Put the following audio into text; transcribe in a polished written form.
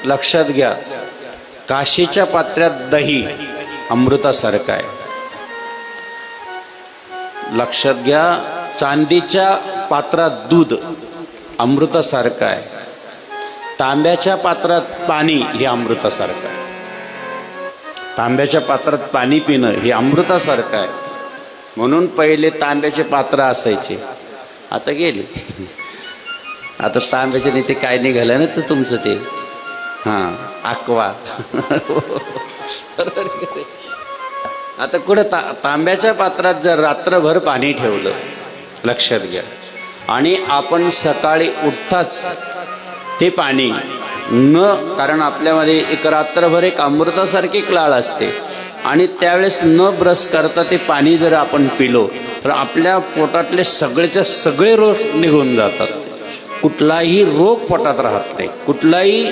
लक्षात घ्या, काशीच्या पात्र्यात दही अमृतासारखं आहे. लक्षात घ्या, चांदीच्या पात्रात दूध अमृतासारखं आहे. तांब्याच्या पात्रात पाणी हे अमृतासारखं आहे. तांब्याच्या पात्रात पाणी पिणं हे अमृतासारखं आहे. म्हणून पहिले तांब्याचे पात्र असायचे, आता गेले. आता तांब्याचे नाही ते काय निघालं ना तर तुमचं ते आक्वा. आता कुठं तांब्याच्या पात्रात जर रात्रभर पाणी ठेवलं, लक्षात घ्या, आणि आपण सकाळी उठताच ते पाणी कारण आपल्यामध्ये एक रात्रभर एक अमृतासारखी एक लाळ असते, आणि त्यावेळेस न ब्रश करता ते पाणी जर आपण पिलो तर आपल्या पोटातले सगळेच्या सगळे रोग निघून जातात. कुठलाही रोग पोटात राहत नाही. कुठलाही